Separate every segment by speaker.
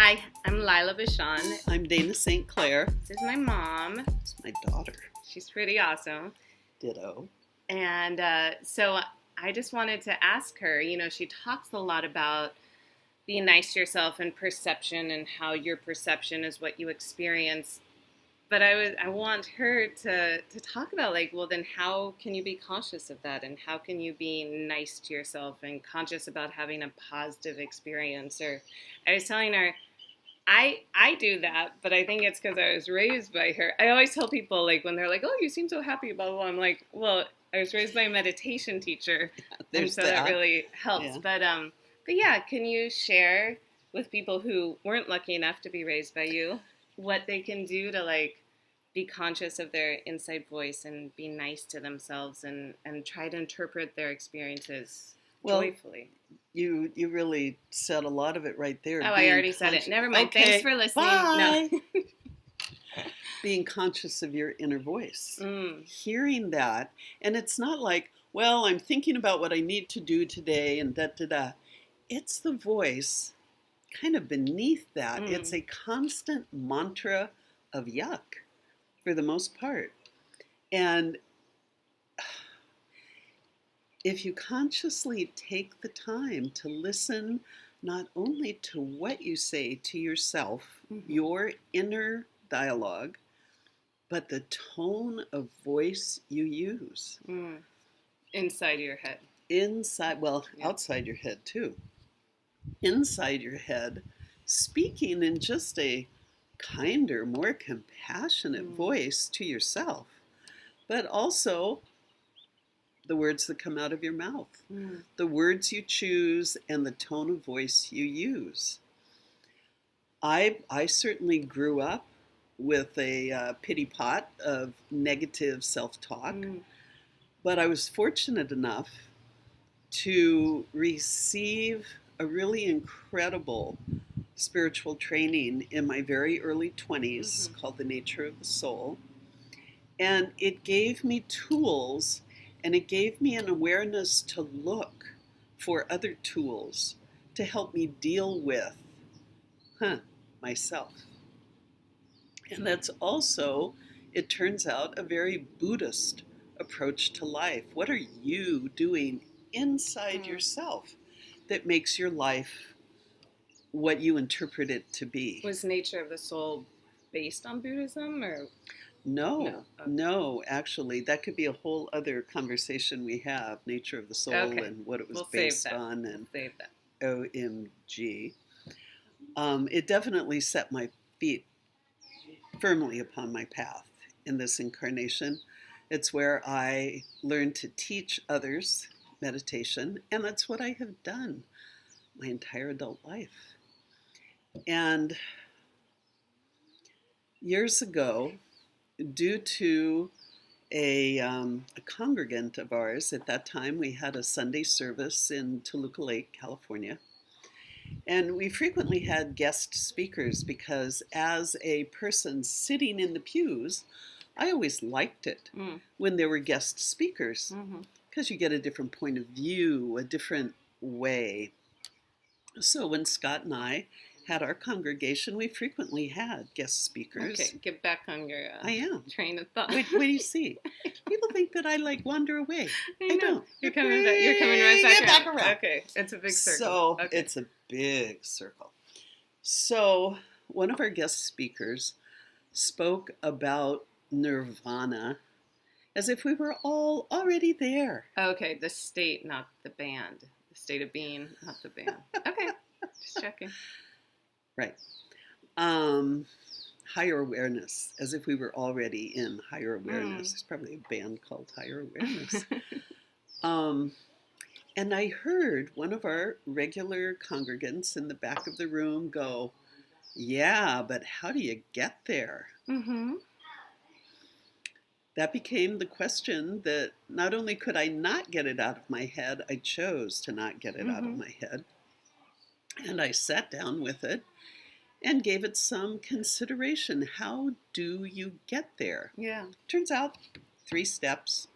Speaker 1: Hi, I'm Lila Bichon.
Speaker 2: I'm Dana St. Clair.
Speaker 1: This is my mom.
Speaker 2: It's my daughter.
Speaker 1: She's pretty awesome.
Speaker 2: Ditto.
Speaker 1: And so I just wanted to ask her, she talks a lot about being nice to yourself and perception and how your perception is what you experience. But I want her to talk about then how can you be conscious of that, and how can you be nice to yourself and conscious about having a positive experience? Or I was telling her, I do that, but I think it's because I was raised by her. I always tell people, when they're like, "Oh, you seem so happy," blah blah blah. I'm like, well, I was raised by a meditation teacher, and so that really helps. Yeah. But yeah, can you share with people who weren't lucky enough to be raised by you what they can do to be conscious of their inside voice and be nice to themselves and try to interpret their experiences joyfully?
Speaker 2: You really said a lot of it right there.
Speaker 1: Oh, I already said it. Never mind. Okay. Thanks for listening.
Speaker 2: Bye. No. Being conscious of your inner voice. Hearing that. And it's not like, well, I'm thinking about what I need to do today and da-da-da. It's the voice kind of beneath that. It's a constant mantra of yuck for the most part. And if you consciously take the time to listen not only to what you say to yourself, your inner dialogue, but the tone of voice you use.
Speaker 1: Inside your head.
Speaker 2: Outside your head too. Inside your head, speaking in just a kinder, more compassionate voice to yourself, but also the words that come out of your mouth, the words you choose, and the tone of voice you use. I certainly grew up with a pity pot of negative self-talk, but I was fortunate enough to receive a really incredible spiritual training in my very early 20s called The Nature of the Soul. And it gave me tools, and it gave me an awareness to look for other tools to help me deal with myself. And that's also, it turns out, a very Buddhist approach to life. What are you doing inside yourself that makes your life what you interpret it to be?
Speaker 1: Was Nature of the Soul based on Buddhism, or?
Speaker 2: No, actually, that could be a whole other conversation we have, Nature of the Soul and what it was based on, and
Speaker 1: save that.
Speaker 2: OMG. It definitely set my feet firmly upon my path in this incarnation. It's where I learned to teach others meditation, and that's what I have done my entire adult life. And years ago, due to a congregant of ours, at that time we had a Sunday service in Toluca Lake, California, and we frequently had guest speakers because as a person sitting in the pews, I always liked it when there were guest speakers, because you get a different point of view, a different way. So when Scott and I had our congregation, we frequently had guest speakers.
Speaker 1: Okay, get back on your train of thought.
Speaker 2: What do you see? People think that I wander away. I don't.
Speaker 1: You're coming right back around. Okay, it's a big circle.
Speaker 2: It's a big circle. So one of our guest speakers spoke about nirvana as if we were all already there.
Speaker 1: Okay, the state, not the band. The state of being, not the band. Okay, just checking.
Speaker 2: Right. Higher awareness, as if we were already in higher awareness. There's probably a band called Higher Awareness. And I heard one of our regular congregants in the back of the room go, "Yeah, but how do you get there?" That became the question that not only could I not get it out of my head, I chose to not get it out of my head. And I sat down with it and gave it some consideration. How do you get there?
Speaker 1: Yeah.
Speaker 2: Turns out 3 steps.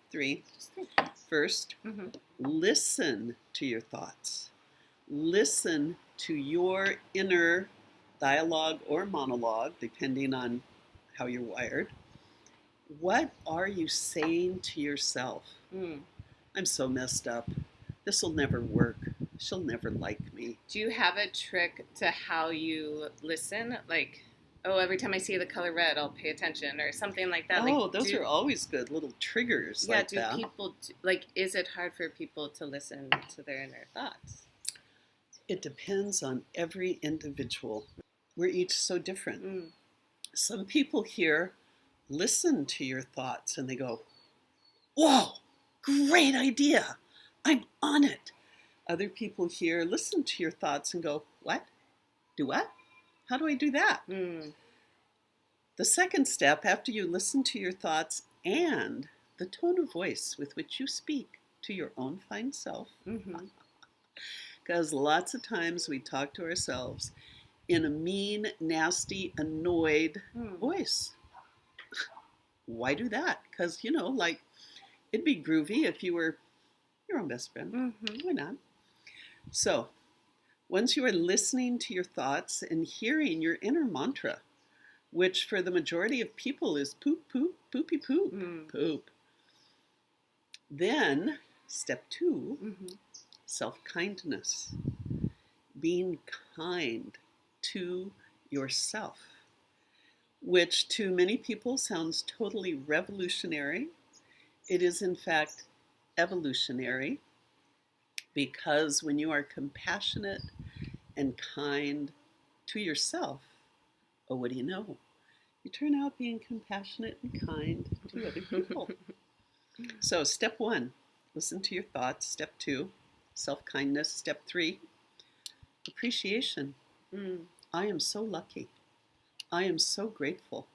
Speaker 2: First, listen to your thoughts. Listen to your inner dialogue or monologue, depending on how you're wired. What are you saying to yourself?
Speaker 1: Mm.
Speaker 2: I'm so messed up. This will never work. She'll never like me.
Speaker 1: Do you have a trick to how you listen? Like, oh, every time I see the color red, I'll pay attention, or something like that.
Speaker 2: Oh, those are always good little triggers like
Speaker 1: do
Speaker 2: that.
Speaker 1: people, is it hard for people to listen to their inner thoughts?
Speaker 2: It depends on every individual. We're each so different.
Speaker 1: Mm.
Speaker 2: Some people here listen to your thoughts and they go, whoa, great idea. I'm on it. Other people here listen to your thoughts and go, what? Do what? How do I do that?
Speaker 1: Mm.
Speaker 2: The second step, after you listen to your thoughts and the tone of voice with which you speak to your own fine self, because lots of times we talk to ourselves in a mean, nasty, annoyed voice. Why do that? Because, like, it'd be groovy if you were your own best friend. Why not? So, once you are listening to your thoughts and hearing your inner mantra, which for the majority of people is poop, poop, poopy, poop, poop. Then, step 2, self-kindness. Being kind to yourself, which to many people sounds totally revolutionary. It is, in fact, evolutionary, because when you are compassionate and kind to yourself, oh, what do you know? You turn out being compassionate and kind to other people. So step 1, listen to your thoughts. Step 2, self-kindness. Step 3, appreciation. I am so lucky. I am so grateful.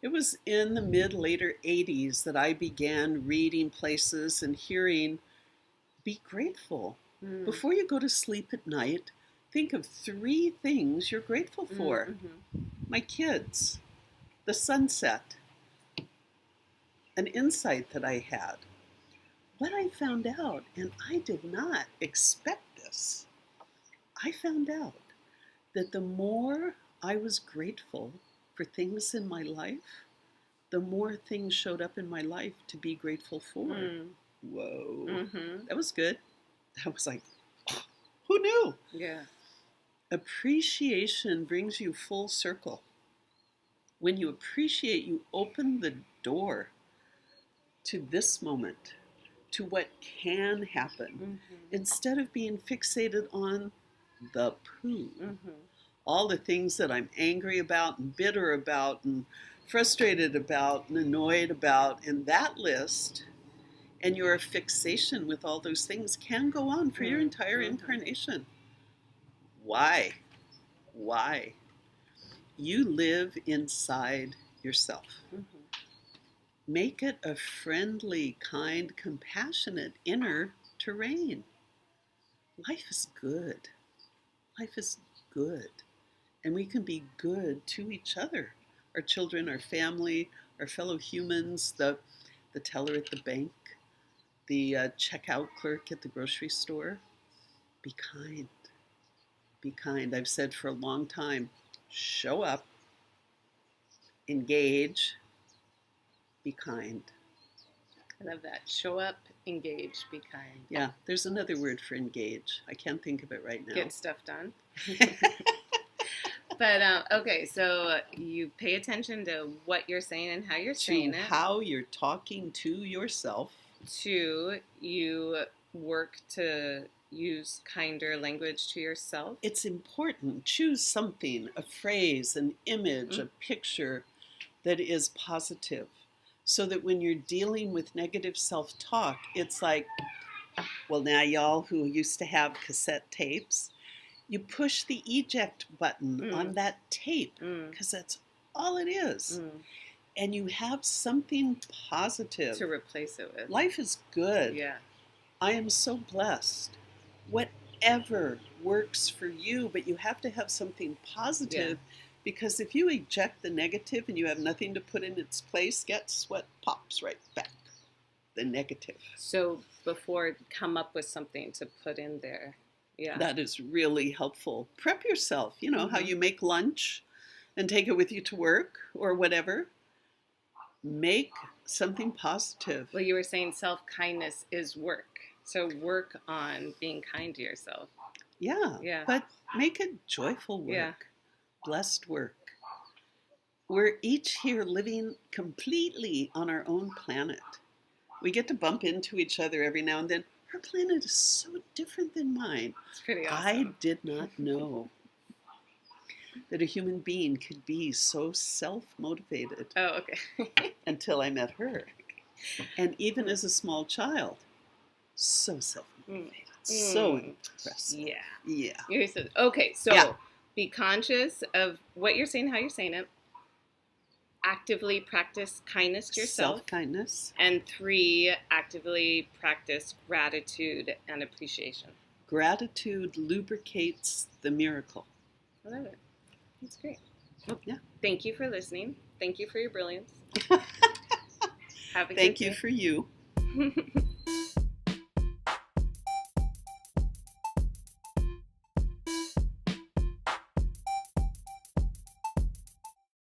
Speaker 2: It was in the later 80s that I began reading places and hearing, be grateful. Before you go to sleep at night, think of 3 things you're grateful for. My kids, the sunset, an insight that I had. What I found out, and I did not expect this, I found out that the more I was grateful for things in my life, the more things showed up in my life to be grateful for. Whoa. That was good. That was like, oh, who knew?
Speaker 1: Yeah.
Speaker 2: Appreciation brings you full circle. When you appreciate, you open the door to this moment, to what can happen, instead of being fixated on the poo. All the things that I'm angry about and bitter about and frustrated about and annoyed about in that list, and your fixation with all those things can go on for your entire incarnation. Why? Why? You live inside yourself. Make it a friendly, kind, compassionate inner terrain. Life is good. Life is good. And we can be good to each other, our children, our family, our fellow humans, the teller at the bank, the checkout clerk at the grocery store. Be kind. Be kind. I've said for a long time, show up, engage, be kind.
Speaker 1: I love that. Show up, engage, be kind.
Speaker 2: Yeah, there's another word for engage. I can't think of it right now.
Speaker 1: Get stuff done. But, okay, so you pay attention to what you're saying and how you're saying it.
Speaker 2: How you're talking to yourself.
Speaker 1: 2, you work to use kinder language to yourself.
Speaker 2: It's important. Choose something, a phrase, an image, a picture that is positive, so that when you're dealing with negative self-talk, it's like, well, now y'all who used to have cassette tapes, you push the eject button on that tape, because that's all it is. And you have something positive
Speaker 1: to replace it with.
Speaker 2: Life is good.
Speaker 1: Yeah.
Speaker 2: I am so blessed. Whatever works for you, but you have to have something positive, because if you eject the negative and you have nothing to put in its place, guess what pops right back? The negative.
Speaker 1: So before, come up with something to put in there. Yeah.
Speaker 2: That is really helpful. Prep yourself, you know, how
Speaker 1: Mhm.
Speaker 2: you make lunch and take it with you to work or whatever. Make something positive.
Speaker 1: Well, you were saying self-kindness is work. So work on being kind to yourself.
Speaker 2: Yeah,
Speaker 1: Yeah.
Speaker 2: but make it joyful work,
Speaker 1: Yeah.
Speaker 2: blessed work. We're each here living completely on our own planet. We get to bump into each other every now and then. Her planet is so different than mine.
Speaker 1: It's pretty
Speaker 2: I
Speaker 1: awesome.
Speaker 2: did not know that a human being could be so self-motivated
Speaker 1: Oh, okay.
Speaker 2: until I met her. And even as a small child, so self-motivated, so impressive.
Speaker 1: Yeah.
Speaker 2: Yeah.
Speaker 1: You said, okay, so
Speaker 2: Yeah.
Speaker 1: be conscious of what you're saying, how you're saying it. Actively practice kindness to yourself.
Speaker 2: Self-kindness.
Speaker 1: And 3, actively practice gratitude and appreciation.
Speaker 2: Gratitude lubricates the miracle.
Speaker 1: I love it. That's great. Well,
Speaker 2: Yeah.
Speaker 1: Thank you for listening. Thank you for your brilliance. Have a
Speaker 2: Thank
Speaker 1: good
Speaker 2: you
Speaker 1: day.
Speaker 2: for you.